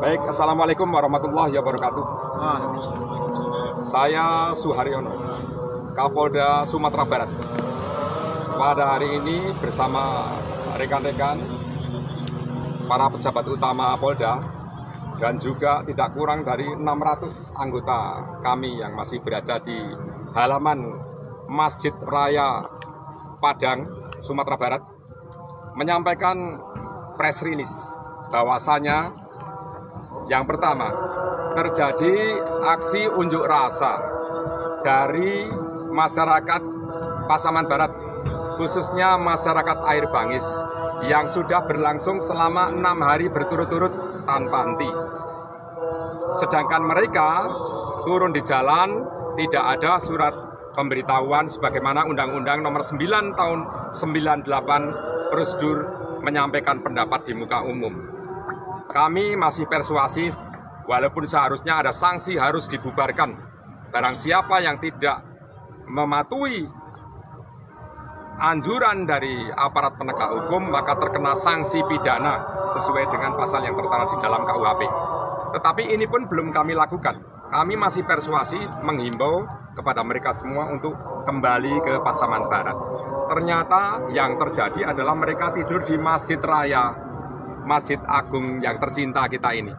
Baik, Assalamualaikum warahmatullahi wabarakatuh. Saya Suharyono, Kapolda Sumatera Barat. Pada hari ini bersama rekan-rekan, para pejabat utama Polda, dan juga tidak kurang dari 600 anggota kami yang masih berada di halaman Masjid Raya Padang, Sumatera Barat, menyampaikan press release bahwasanya yang pertama, terjadi aksi unjuk rasa dari masyarakat Pasaman Barat, khususnya masyarakat Air Bangis, yang sudah berlangsung selama 6 hari berturut-turut tanpa henti. Sedangkan mereka turun di jalan, tidak ada surat pemberitahuan sebagaimana Undang-Undang Nomor 9 Tahun 98 prosedur menyampaikan pendapat di muka umum. Kami masih persuasif, walaupun seharusnya ada sanksi harus dibubarkan. Barang siapa yang tidak mematuhi anjuran dari aparat penegak hukum, maka terkena sanksi pidana sesuai dengan pasal yang tertera di dalam KUHP. Tetapi ini pun belum kami lakukan. Kami masih persuasi menghimbau kepada mereka semua untuk kembali ke Pasaman Barat. Ternyata yang terjadi adalah mereka tidur di Masjid Raya, Masjid Agung yang tercinta kita ini,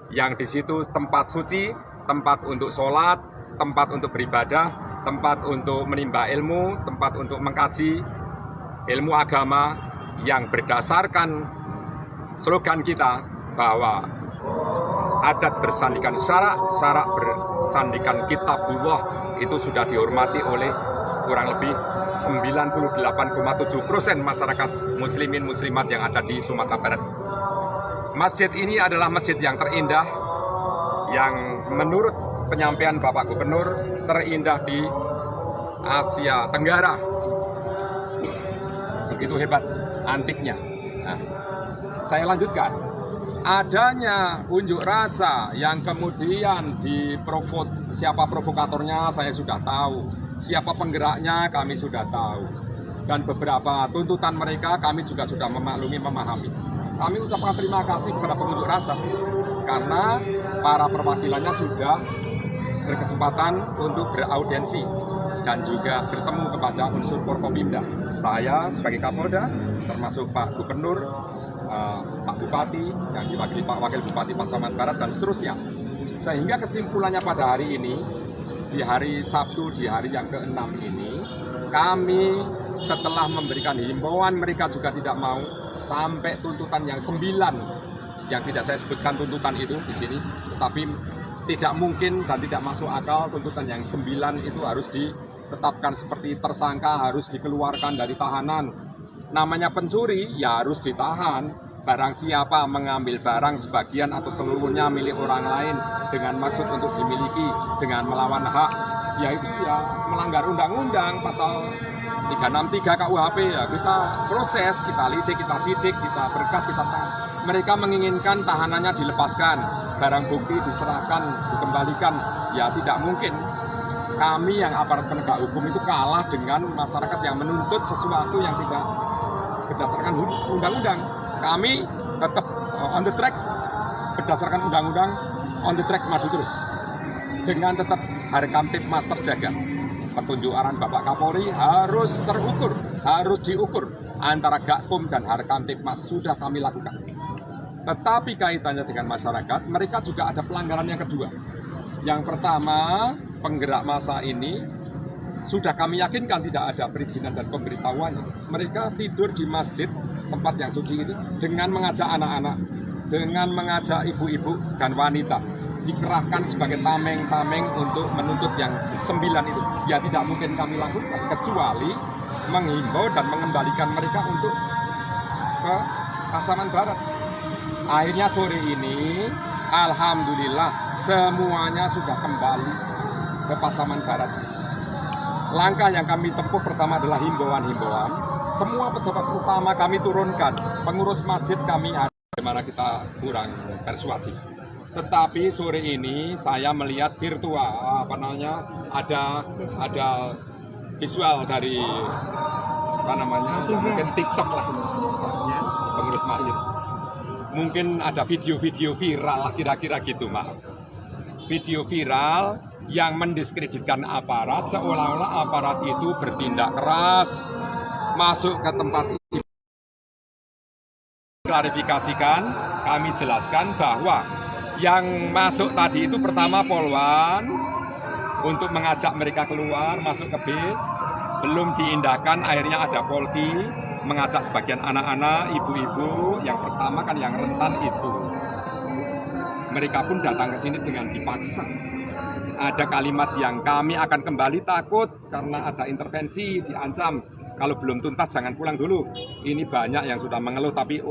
yang di situ tempat suci, tempat untuk sholat, tempat untuk beribadah, tempat untuk menimba ilmu, tempat untuk mengkaji ilmu agama yang berdasarkan slogan kita bahwa adat bersandikan syarak, syarak bersandikan kitabullah, itu sudah dihormati oleh kurang lebih 98,7% masyarakat muslimin muslimat yang ada di Sumatera Barat. Masjid ini adalah masjid yang terindah, yang menurut penyampaian Bapak Gubernur terindah di Asia Tenggara. Begitu hebat antiknya. Nah, saya lanjutkan. Adanya unjuk rasa yang kemudian siapa provokatornya saya sudah tahu, siapa penggeraknya kami sudah tahu, dan beberapa tuntutan mereka kami juga sudah memaklumi, memahami. Kami ucapkan terima kasih kepada pengunjuk rasa karena para perwakilannya sudah berkesempatan untuk beraudiensi dan juga bertemu kepada unsur Forkopimda. Saya sebagai Kapolda, termasuk Pak Gubernur, Pak Bupati, yang diwakili Pak Wakil Bupati Pasaman Barat, dan seterusnya. Sehingga kesimpulannya pada hari ini, di hari Sabtu, di hari yang ke-6 ini, kami setelah memberikan himbauan mereka juga tidak mau, sampai tuntutan yang 9, yang tidak saya sebutkan tuntutan itu di sini, tetapi tidak mungkin dan tidak masuk akal tuntutan yang 9 itu harus ditetapkan seperti tersangka, harus dikeluarkan dari tahanan. Namanya pencuri ya harus ditahan. Barang siapa mengambil barang sebagian atau seluruhnya milik orang lain dengan maksud untuk dimiliki dengan melawan hak, yaitu ya melanggar undang-undang pasal 363 KUHP, ya kita proses, kita lidik, kita sidik, kita berkas, kita tahan. Mereka menginginkan tahanannya dilepaskan, barang bukti diserahkan, dikembalikan. Ya tidak mungkin. Kami yang aparat penegak hukum itu kalah dengan masyarakat yang menuntut sesuatu yang tidak berdasarkan undang-undang. Kami tetap on the track, berdasarkan undang-undang, on the track maju terus. Dengan tetap harkam tipmas terjaga. Petunjuk arahan Bapak Kapolri harus terukur, harus diukur antara Gakum dan harkam tipmas sudah kami lakukan. Tetapi kaitannya dengan masyarakat, mereka juga ada pelanggaran yang kedua. Yang pertama, penggerak massa ini sudah kami yakinkan tidak ada perizinan dan pemberitahuannya. Mereka tidur di masjid, tempat yang suci ini, dengan mengajak anak-anak, dengan mengajak ibu-ibu dan wanita, dikerahkan sebagai tameng-tameng untuk menuntut yang 9 itu. Ya tidak mungkin kami lakukan, kecuali menghimbau dan mengembalikan mereka untuk ke Pasaman Barat. Akhirnya sore ini, alhamdulillah, semuanya sudah kembali ke Pasaman Barat. Langkah yang kami tempuh pertama adalah himbauan-himbauan. Semua pejabat utama kami turunkan, pengurus masjid kami ada, bagaimana kita kurang persuasif. Tetapi sore ini saya melihat virtual, ada visual dari mungkin TikTok lah, pengurus masjid. mungkin ada video-video viral kira-kira gitu, maaf. Video viral yang mendiskreditkan aparat seolah-olah aparat itu bertindak keras masuk ke tempat ini. Klarifikasikan, kami jelaskan bahwa yang masuk tadi itu pertama Polwan untuk mengajak mereka keluar masuk ke bis, belum diindahkan, akhirnya ada Polki mengajak sebagian anak-anak, ibu-ibu, yang pertama kan yang rentan itu. Mereka pun datang ke sini dengan dipaksa. Ada kalimat yang kami akan kembali takut karena ada intervensi, diancam. Kalau belum tuntas jangan pulang dulu. Ini banyak yang sudah mengeluh, tapi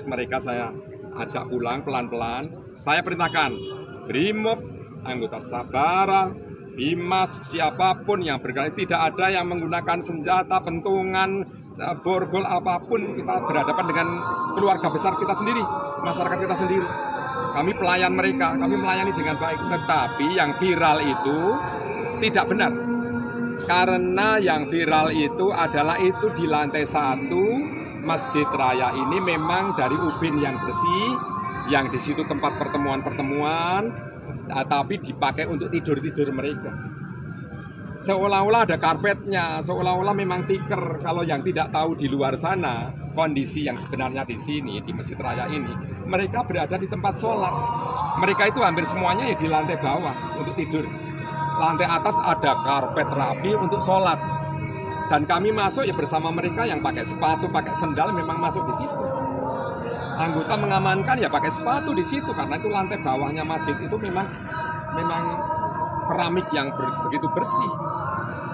mereka saya ajak pulang pelan-pelan. Saya perintahkan Brimob, anggota Sabara, Bimas, siapapun yang bergerak, tidak ada yang menggunakan senjata, pentungan, borgol apapun. Kita berhadapan dengan keluarga besar kita sendiri, masyarakat kita sendiri. Kami pelayan mereka, kami melayani dengan baik. Tetapi yang viral itu tidak benar. Karena yang viral itu adalah itu di lantai 1 Masjid Raya ini memang dari ubin yang bersih, yang di situ tempat pertemuan-pertemuan, tapi dipakai untuk tidur-tidur mereka. Seolah-olah ada karpetnya, seolah-olah memang tikar. Kalau yang tidak tahu di luar sana, kondisi yang sebenarnya di sini, di Masjid Raya ini, mereka berada di tempat sholat. Mereka itu hampir semuanya ya di lantai bawah untuk tidur. Lantai atas ada karpet rapi untuk sholat. Dan kami masuk ya bersama mereka yang pakai sepatu, pakai sendal memang masuk di situ. Anggota mengamankan ya pakai sepatu di situ karena itu lantai bawahnya masjid itu memang keramik yang begitu bersih.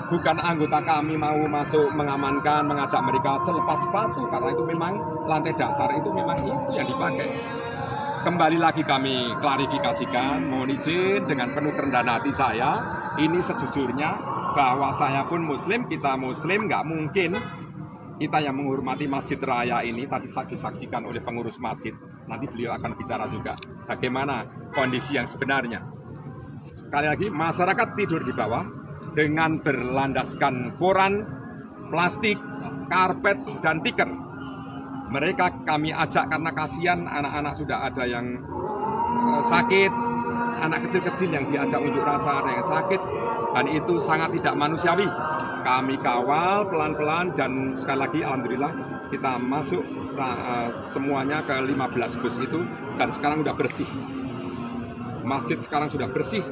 Bukan anggota kami mau masuk mengamankan, mengajak mereka lepas sepatu karena itu memang lantai dasar itu memang itu yang dipakai. Kembali lagi kami klarifikasikan, mohon izin dengan penuh kerendahan hati saya, ini sejujurnya bahwa saya pun muslim, kita muslim, nggak mungkin kita yang menghormati Masjid Raya ini tadi disaksikan oleh pengurus masjid. Nanti beliau akan bicara juga bagaimana kondisi yang sebenarnya. Sekali lagi, masyarakat tidur di bawah dengan berlandaskan koran, plastik, karpet, dan tikar. Mereka kami ajak karena kasihan anak-anak sudah ada yang sakit, anak kecil-kecil yang diajak unjuk rasa ada yang sakit, dan itu sangat tidak manusiawi. Kami kawal pelan-pelan dan sekali lagi alhamdulillah kita masuk semuanya ke 15 bus itu dan sekarang sudah bersih. Masjid sekarang sudah bersih,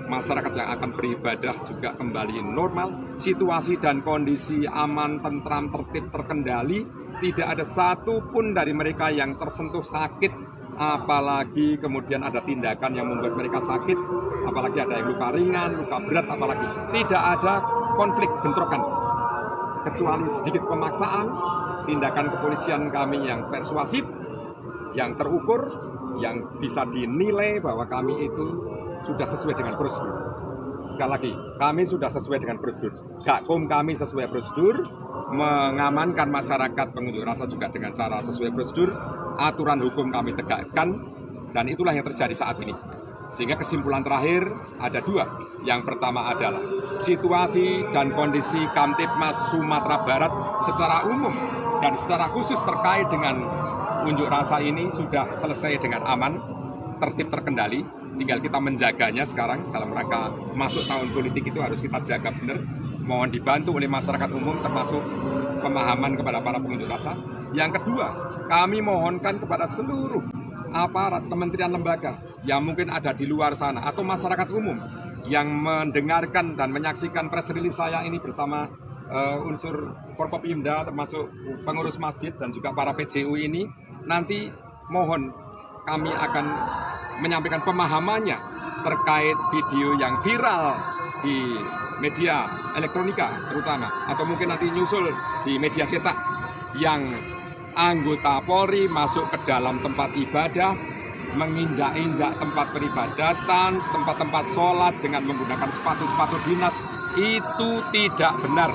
masyarakat yang akan beribadah juga kembali normal, situasi dan kondisi aman, tentram, tertib, terkendali, tidak ada satupun dari mereka yang tersentuh sakit, apalagi kemudian ada tindakan yang membuat mereka sakit, apalagi ada yang luka ringan, luka berat, apalagi tidak ada konflik bentrokan, kecuali sedikit pemaksaan, tindakan kepolisian kami yang persuasif, yang terukur, yang bisa dinilai bahwa kami itu sudah sesuai dengan prosedur. Sekali lagi, kami sudah sesuai dengan prosedur. Gakum kami sesuai prosedur, mengamankan masyarakat pengunjuk rasa juga dengan cara sesuai prosedur, aturan hukum kami tegakkan, dan itulah yang terjadi saat ini. Sehingga kesimpulan terakhir ada dua. Yang pertama adalah situasi dan kondisi Kamtibmas Sumatera Barat secara umum dan secara khusus terkait dengan unjuk rasa ini sudah selesai dengan aman, tertib terkendali. Tinggal kita menjaganya sekarang dalam rangka masuk tahun politik itu harus kita jaga benar. Mohon dibantu oleh masyarakat umum termasuk pemahaman kepada para pengunjuk rasa. Yang kedua, kami mohonkan kepada seluruh aparat kementerian lembaga yang mungkin ada di luar sana atau masyarakat umum yang mendengarkan dan menyaksikan press release saya ini bersama unsur Forkopimda termasuk pengurus masjid dan juga para PJU ini, nanti mohon kami akan menyampaikan pemahamannya terkait video yang viral di media elektronika terutama, atau mungkin nanti nyusul di media cetak, yang anggota Polri masuk ke dalam tempat ibadah, menginjak-injak tempat peribadatan, tempat-tempat sholat dengan menggunakan sepatu-sepatu dinas. Itu tidak benar.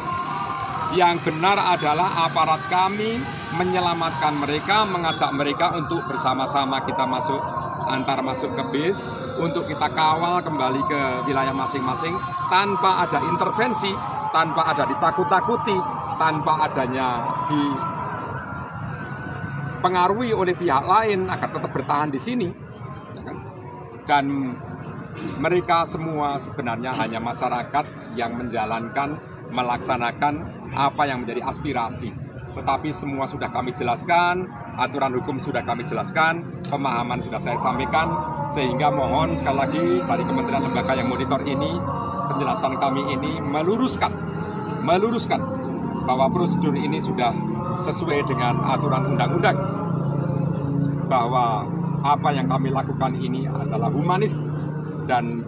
Yang benar adalah aparat kami menyelamatkan mereka, mengajak mereka untuk bersama-sama kita masuk ke bis, untuk kita kawal kembali ke wilayah masing-masing tanpa ada intervensi, tanpa ada ditakut-takuti, tanpa adanya dipengaruhi oleh pihak lain agar tetap bertahan di sini. Ya kan? Dan mereka semua sebenarnya hanya masyarakat yang menjalankan, melaksanakan apa yang menjadi aspirasi. Tetapi semua sudah kami jelaskan, aturan hukum sudah kami jelaskan, pemahaman sudah saya sampaikan, sehingga mohon sekali lagi dari kementerian lembaga yang monitor ini, penjelasan kami ini meluruskan bahwa prosedur ini sudah sesuai dengan aturan undang-undang, bahwa apa yang kami lakukan ini adalah humanis dan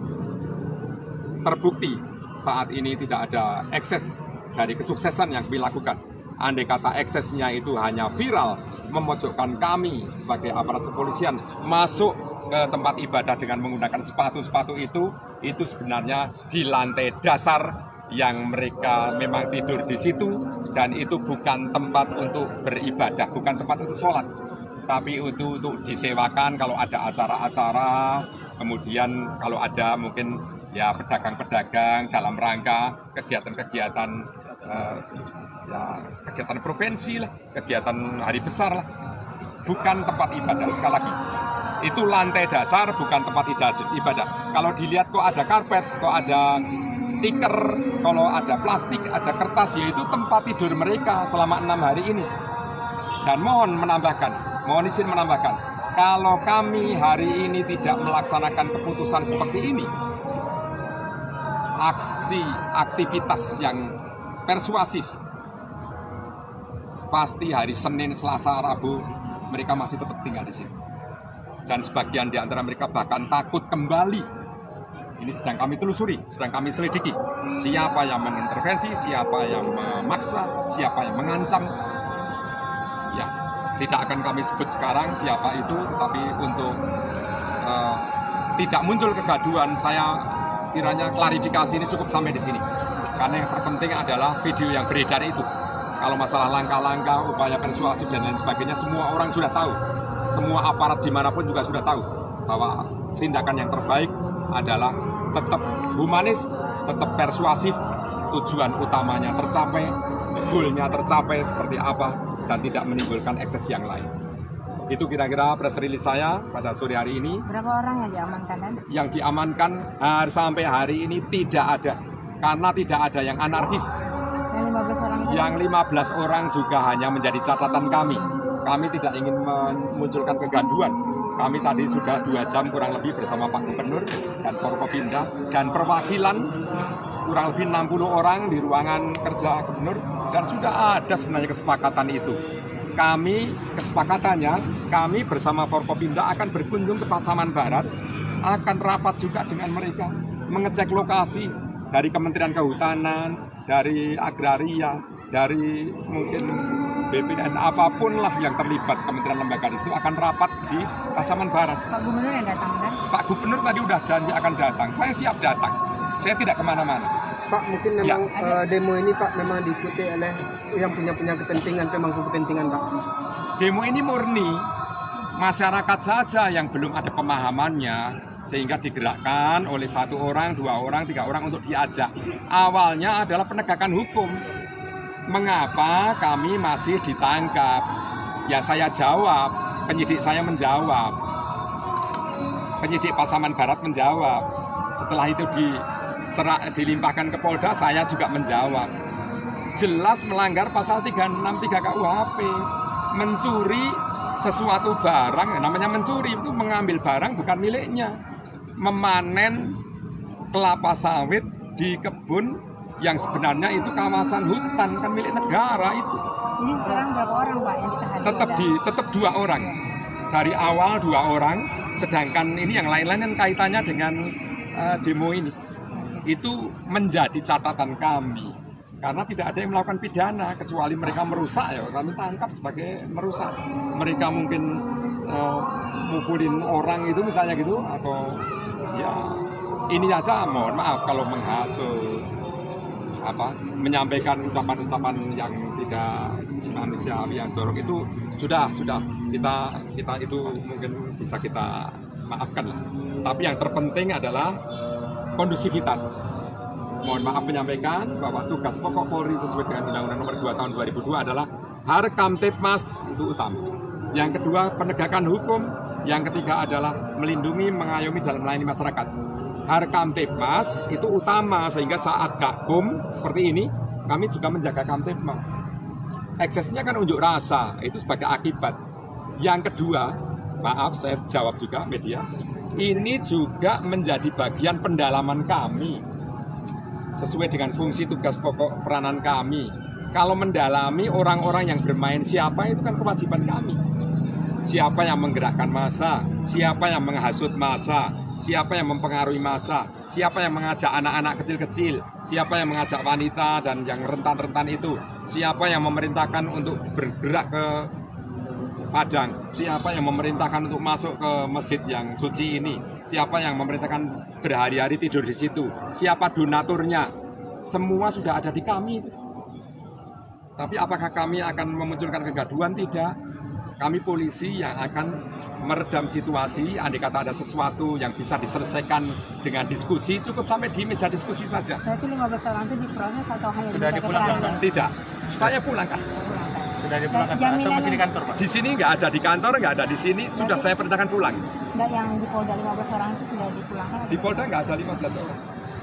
terbukti saat ini tidak ada ekses dari kesuksesan yang kami lakukan. Andai kata eksesnya itu hanya viral, memojokkan kami sebagai aparat kepolisian masuk ke tempat ibadah dengan menggunakan sepatu-sepatu itu sebenarnya di lantai dasar yang mereka memang tidur di situ, dan itu bukan tempat untuk beribadah, bukan tempat untuk sholat, tapi itu untuk disewakan kalau ada acara-acara, kemudian kalau ada mungkin ya pedagang-pedagang dalam rangka kegiatan-kegiatan kegiatan provinsi lah, kegiatan hari besar lah, bukan tempat ibadah. Sekali lagi, itu lantai dasar, bukan tempat ibadah. Kalau dilihat kok ada karpet, kok ada tikar, kalau ada plastik, ada kertas, yaitu tempat tidur mereka selama 6 hari ini. Dan mohon izin menambahkan, kalau kami hari ini tidak melaksanakan keputusan seperti ini, aksi aktivitas yang persuasif, pasti hari Senin, Selasa, Rabu mereka masih tetap tinggal di sini. Dan sebagian di antara mereka bahkan takut kembali. Ini sedang kami telusuri, sedang kami selidiki. Siapa yang mengintervensi, siapa yang memaksa, siapa yang mengancam. Ya, tidak akan kami sebut sekarang siapa itu, tetapi untuk tidak muncul kegaduhan, saya kiranya klarifikasi ini cukup sampai di sini. Karena yang terpenting adalah video yang beredar itu. Kalau masalah langkah-langkah, upaya persuasif dan lain sebagainya, semua orang sudah tahu. Semua aparat dimanapun juga sudah tahu bahwa tindakan yang terbaik adalah tetap humanis, tetap persuasif, tujuan utamanya tercapai, goalnya tercapai seperti apa, dan tidak menimbulkan ekses yang lain. Itu kira-kira press release saya pada sore hari ini. Berapa orang yang diamankan? Yang diamankan sampai hari ini tidak ada, karena tidak ada yang anarkis. Yang 15 orang itu? Yang 15 orang juga hanya menjadi catatan kami. Kami tidak ingin memunculkan kegaduhan. Kami tadi sudah 2 jam kurang lebih bersama Pak Gubernur dan Forkopimda dan perwakilan kurang lebih 60 orang di ruangan kerja Gubernur, dan sudah ada sebenarnya kesepakatan itu. Kesepakatannya kami bersama Forkopimda akan berkunjung ke Pasaman Barat, akan rapat juga dengan mereka, mengecek lokasi dari Kementerian Kehutanan, dari Agraria, dari mungkin BPN, apapun lah yang terlibat kementerian lembaga itu akan rapat di Pasaman Barat. Pak Gubernur yang datang kan? Pak Gubernur tadi udah janji akan datang, saya siap datang, saya tidak kemana-mana. Pak, mungkin memang demo ini Pak memang diikuti oleh yang punya kepentingan, pemangku kepentingan Pak. Demo ini murni masyarakat saja yang belum ada pemahamannya, sehingga digerakkan oleh 1 orang, 2 orang, 3 orang untuk diajak. Awalnya adalah penegakan hukum. Mengapa kami masih ditangkap? Ya saya jawab, penyidik saya menjawab. Penyidik Pasaman Barat menjawab. Setelah itu dilimpahkan ke Polda, saya juga menjawab. Jelas melanggar pasal 363 KUHP. Mencuri sesuatu barang, namanya mencuri itu mengambil barang bukan miliknya. Memanen kelapa sawit di kebun yang sebenarnya itu kawasan hutan, kan milik negara itu. Ini sekarang berapa orang Pak yang ditahan? Tetap 2 orang. Dari awal 2 orang, sedangkan ini yang lain-lain yang kaitannya dengan demo ini. Itu menjadi catatan kami. Karena tidak ada yang melakukan pidana, kecuali mereka merusak, ya kami tangkap sebagai merusak. Mereka mungkin mukulin orang itu misalnya gitu, atau ya ini aja mohon maaf kalau menghasut, menyampaikan ucapan-ucapan yang tidak manusiawi, yang jorok, itu sudah kita itu mungkin bisa kita maafkan lah. Tapi yang terpenting adalah kondusivitas. Mohon maaf menyampaikan bahwa tugas pokok Polri sesuai dengan Undang-Undang Nomor 2 Tahun 2002 adalah Harkamtipmas itu utama. Yang kedua, penegakan hukum. Yang ketiga adalah melindungi, mengayomi dalam melayani masyarakat. Harkamtibmas itu utama, sehingga saat gakum seperti ini, kami juga menjaga Kamtibmas. Eksesnya kan unjuk rasa, itu sebagai akibat. Yang kedua, maaf saya jawab juga media, ini juga menjadi bagian pendalaman kami sesuai dengan fungsi tugas pokok peranan kami. Kalau mendalami orang-orang yang bermain siapa, itu kan kewajiban kami. Siapa yang menggerakkan massa, siapa yang menghasut massa, siapa yang mempengaruhi massa, siapa yang mengajak anak-anak kecil-kecil, siapa yang mengajak wanita dan yang rentan-rentan itu, siapa yang memerintahkan untuk bergerak ke Padang, siapa yang memerintahkan untuk masuk ke masjid yang suci ini, siapa yang memerintahkan berhari-hari tidur di situ, siapa donaturnya, semua sudah ada di kami itu. Tapi apakah kami akan memunculkan kegaduhan? Tidak. Kami polisi yang akan meredam situasi, andai kata ada sesuatu yang bisa diselesaikan dengan diskusi, cukup sampai di meja diskusi saja. Berarti 15 orang itu diproses atau hanya Sudah dipulangkan? Tidak, saya pulangkan. Sudah dipulangkan atau masih di kantor, Pak? Di sini nggak ada, di kantor nggak ada, di sini sudah saya perintahkan pulang. Enggak, yang di Polda 15 orang itu sudah dipulangkan? Di Polda nggak ada 15 orang.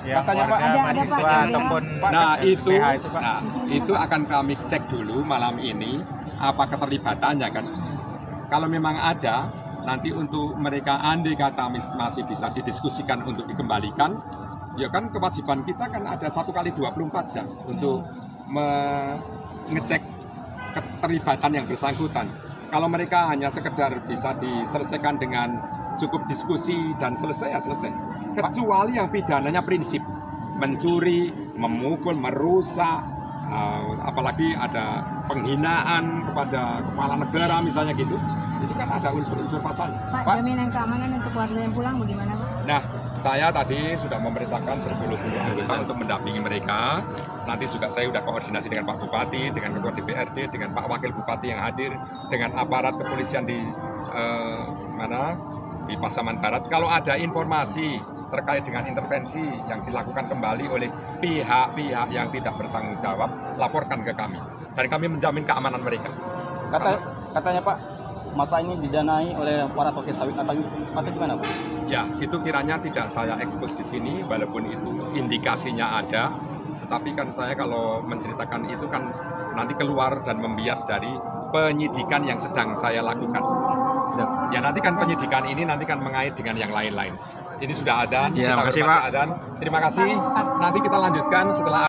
Yang Katanya, Pak, warga ada, mahasiswa Pak, yang ataupun Nah itu, PH itu, Pak. nah, itu akan kami cek dulu malam ini apa keterlibatannya kan. Kalau memang ada, nanti untuk mereka andai kata masih bisa didiskusikan untuk dikembalikan, ya kan kewajiban kita kan ada 1 kali 24 jam untuk mengecek keterlibatan yang bersangkutan. Kalau mereka hanya sekedar bisa diselesaikan dengan cukup diskusi dan selesai ya selesai. Kecuali yang pidananya prinsip, mencuri, memukul, merusak, apalagi ada penghinaan kepada kepala negara misalnya gitu, itu kan ada unsur-unsur pasalnya. Pak, jaminan keamanan untuk warga yang pulang bagaimana, Pak? Nah, saya tadi sudah memerintahkan berpuluh-puluh anggota untuk mendampingi mereka. Nanti juga saya sudah koordinasi dengan Pak Bupati, dengan Ketua DPRD, dengan Pak Wakil Bupati yang hadir, dengan aparat kepolisian di di Pasaman Barat. Kalau ada informasi terkait dengan intervensi yang dilakukan kembali oleh pihak-pihak yang tidak bertanggung jawab, laporkan ke kami. Dan kami menjamin keamanan mereka. Katanya Pak, masa ini didanai oleh para tokoh sawit atau gimana Pak? Ya, itu kiranya tidak saya ekspos di sini, walaupun itu indikasinya ada. Tetapi kan saya kalau menceritakan itu kan nanti keluar dan membias dari penyidikan yang sedang saya lakukan. Ya nanti kan penyidikan ini nanti kan mengait dengan yang lain-lain. Ini sudah ada. Ya, kita makasih, hormati Pak. Terima kasih. Nanti kita lanjutkan setelah